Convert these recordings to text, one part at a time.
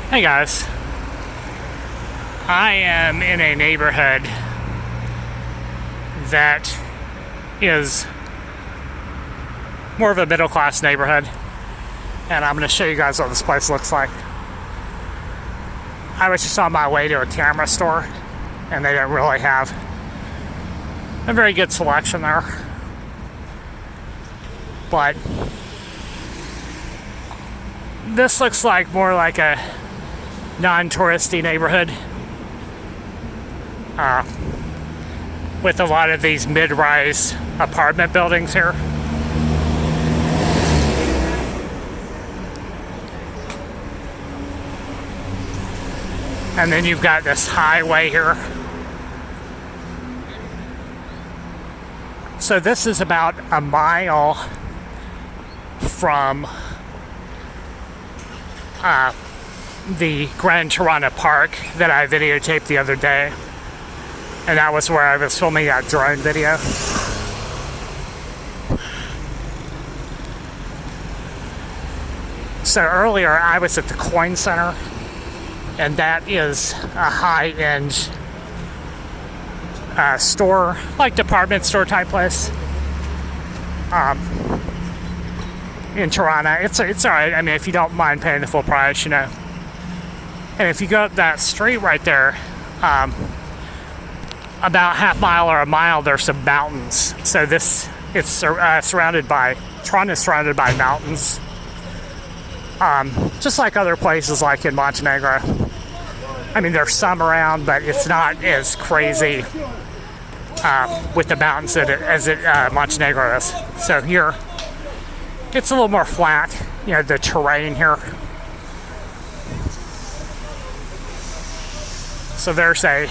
Hey guys, I am in a neighborhood that is more of a middle class neighborhood, and I'm going to show you guys what this place looks like. I was just on my way to a camera store, and they don't really have a very good selection there, but this looks like more like a non-touristy neighborhood with a lot of these mid-rise apartment buildings here. And then you've got this highway here. So this is about a mile from the Grand Tirana Park that I videotaped the other day, and that was where I was filming that drone video. So earlier I was at the Coin Center, and that is a high-end store, like department store type place in Tirana. It's alright. I mean, if you don't mind paying the full price, you know. And if you go up that street right there, about half mile or a mile, there's some mountains. So it's surrounded by, Tirana is surrounded by mountains. Just like other places like in Montenegro. I mean, there's some around, but it's not as crazy with the mountains as Montenegro is. So here, it's a little more flat, you know, the terrain here. So there's a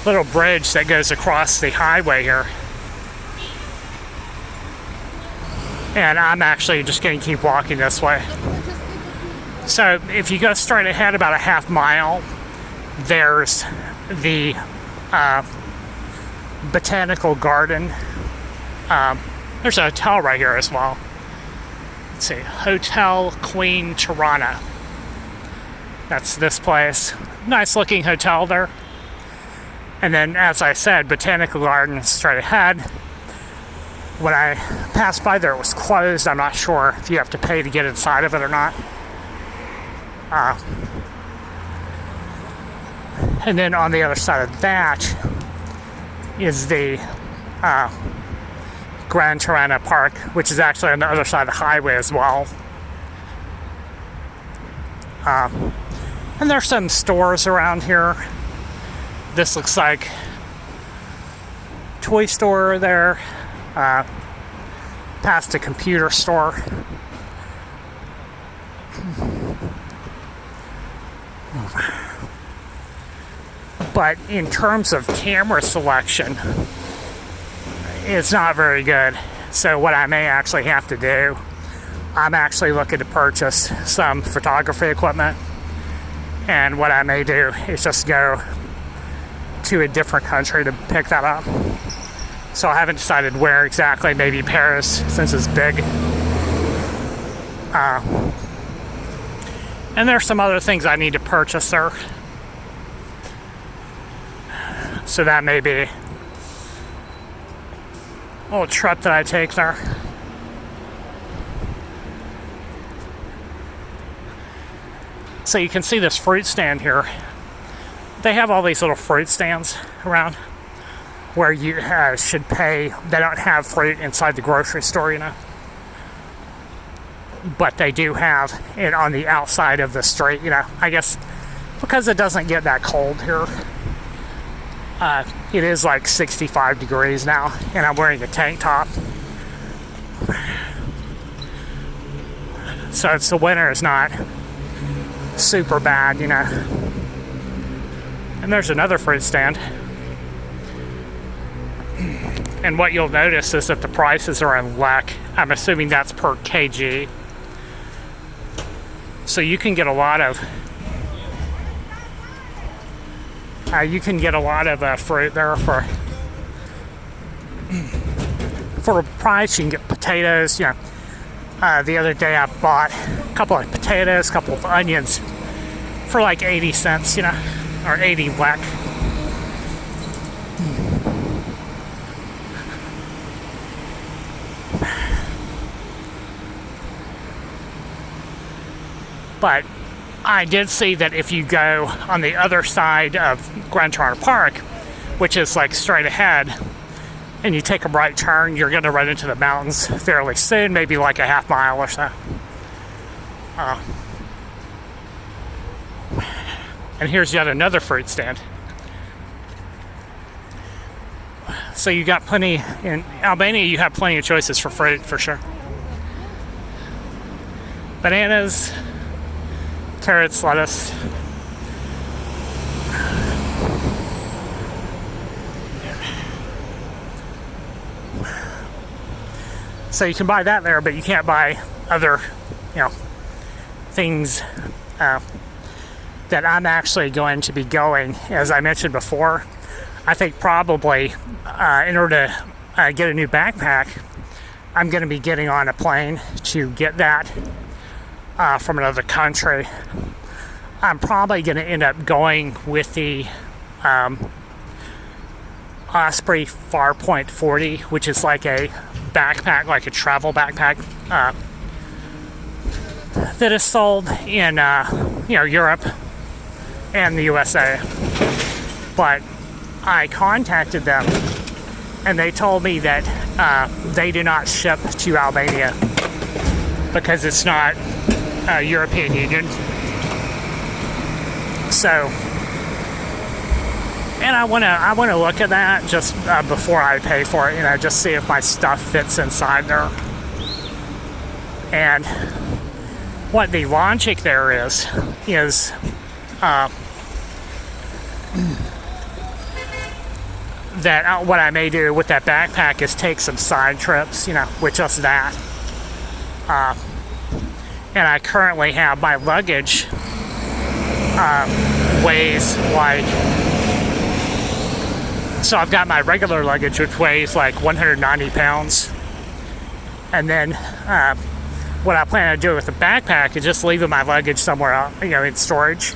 little bridge that goes across the highway here. And I'm actually just going to keep walking this way. So if you go straight ahead about a half mile, there's the Botanical Garden. There's a hotel right here as well. Let's see, Hotel Queen Tirana. That's this place. Nice looking hotel there. And then, as I said, Botanical Garden is straight ahead. When I passed by there, it was closed. I'm not sure if you have to pay to get inside of it or not. And then on the other side of that is the Grand Tirana Park, which is actually on the other side of the highway as well. And there's some stores around here. This looks like a toy store there, past a computer store. But in terms of camera selection, it's not very good. So what I may actually have to do, I'm actually looking to purchase some photography equipment. And what I may do is just go to a different country to pick that up. So I haven't decided where exactly, maybe Paris, since it's big. And there's some other things I need to purchase there. So that may be a little trip that I take there. So you can see this fruit stand here. They have all these little fruit stands around where you should pay. They don't have fruit inside the grocery store, you know. But they do have it on the outside of the street, you know. I guess because it doesn't get that cold here. It is like 65 degrees now, and I'm wearing a tank top. So it's the winter is not super bad, you know. And there's another fruit stand. And what you'll notice is that the prices are in lek. I'm assuming that's per kg. So you can get a lot of fruit there for a price. You can get potatoes, you know, The other day I bought a couple of potatoes, a couple of onions for like 80 cents, you know, or 80 whack. But I did see that if you go on the other side of Grand Tirana Park, which is like straight ahead, and you take a right turn, you're going to run into the mountains fairly soon, maybe like a half mile or so. And here's yet another fruit stand. So you got plenty, in Albania you have plenty of choices for fruit, for sure. Bananas, carrots, lettuce. So you can buy that there, but you can't buy other, you know, things that I'm actually going to be going, as I mentioned before. I think probably in order to get a new backpack, I'm going to be getting on a plane to get that from another country. I'm probably going to end up going with the Osprey Farpoint 40, which is like a backpack, like a travel backpack that is sold in you know, Europe and the USA. But I contacted them and they told me that they do not ship to Albania because it's not European Union. So, and I want to look at that just before I pay for it, you know, just see if my stuff fits inside there. And what the logic there is that what I may do with that backpack is take some side trips, you know, with just that. And I currently have my luggage weighs like, so I've got my regular luggage which weighs like 190 pounds. And then what I plan to do with the backpack is just leaving my luggage somewhere else, you know, in storage.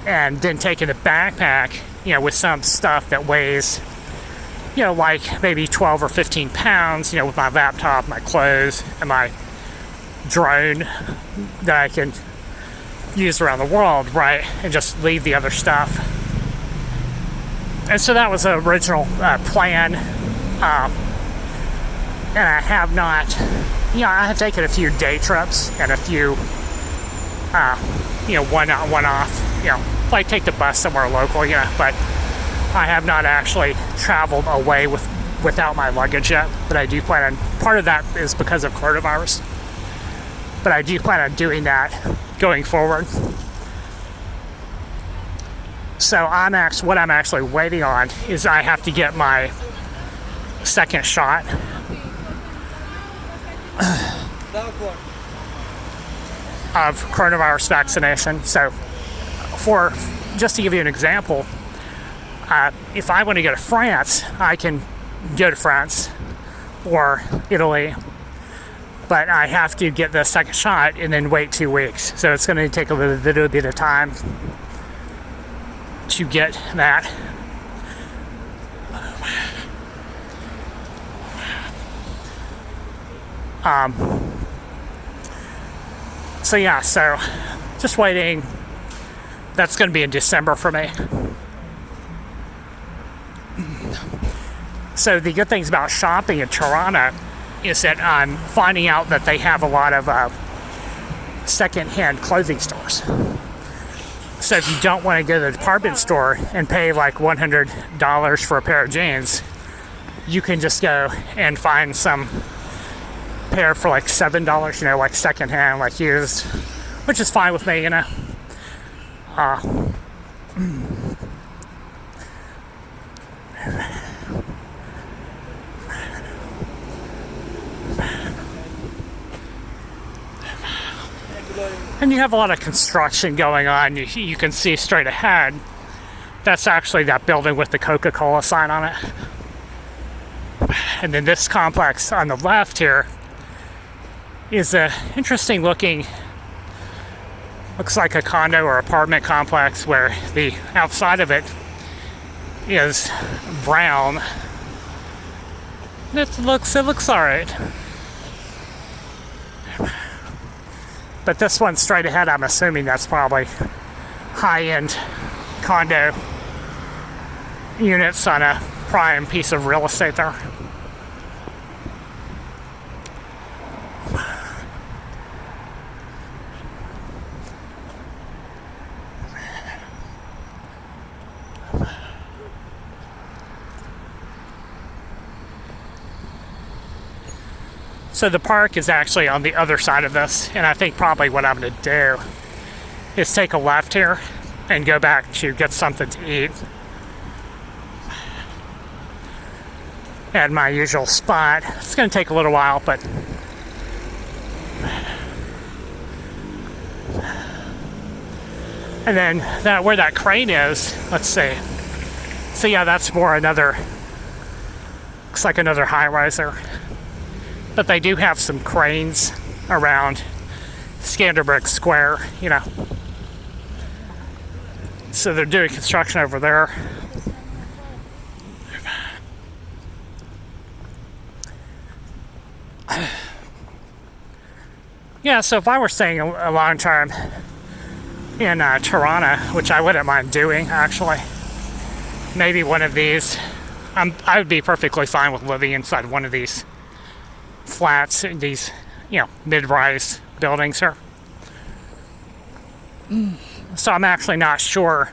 And then taking the backpack, you know, with some stuff that weighs, you know, like maybe 12 or 15 pounds, you know, with my laptop, my clothes, and my drone that I can use around the world, right? And just leave the other stuff. And so that was the original plan. And I have not, you know, I have taken a few day trips and a few, you know, one-off, you know, like take the bus somewhere local, you know, but I have not actually traveled away without my luggage yet. But I do plan on, part of that is because of coronavirus, but I do plan on doing that going forward. So what I'm actually waiting on is I have to get my second shot. Of coronavirus vaccination. So just to give you an example, if I want to go to France, I can go to France or Italy, but I have to get the second shot and then wait 2 weeks. So it's going to take a little bit of time to get that. So yeah, so just waiting. That's going to be in December for me. So the good things about shopping in Tirana is that I'm finding out that they have a lot of second-hand clothing stores. So if you don't want to go to the department store and pay like $100 for a pair of jeans, you can just go and find some pair for like $7, you know, like secondhand, like used, which is fine with me, you know. And you have a lot of construction going on. You can see straight ahead. That's actually that building with the Coca-Cola sign on it. And then this complex on the left here is a interesting looking, looks like a condo or apartment complex where the outside of it is brown. It looks all right. But this one straight ahead, I'm assuming that's probably high-end condo units on a prime piece of real estate there. So the park is actually on the other side of this, and I think probably what I'm going to do is take a left here and go back to get something to eat at my usual spot. It's going to take a little while, but and then that where that crane is, let's see. So yeah, that's more another, looks like another high riser. But they do have some cranes around Skanderbeg Square, you know. So they're doing construction over there. Yeah, so if I were staying a long term in Tirana, which I wouldn't mind doing, actually, maybe one of these, I would be perfectly fine with living inside one of these flats, these, you know, mid-rise buildings here. So I'm actually not sure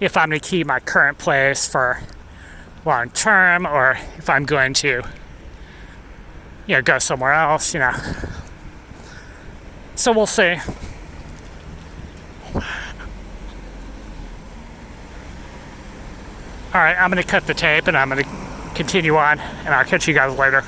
if I'm going to keep my current place for long term or if I'm going to, you know, go somewhere else, you know. So we'll see. Alright, I'm going to cut the tape and I'm going to continue on, and I'll catch you guys later.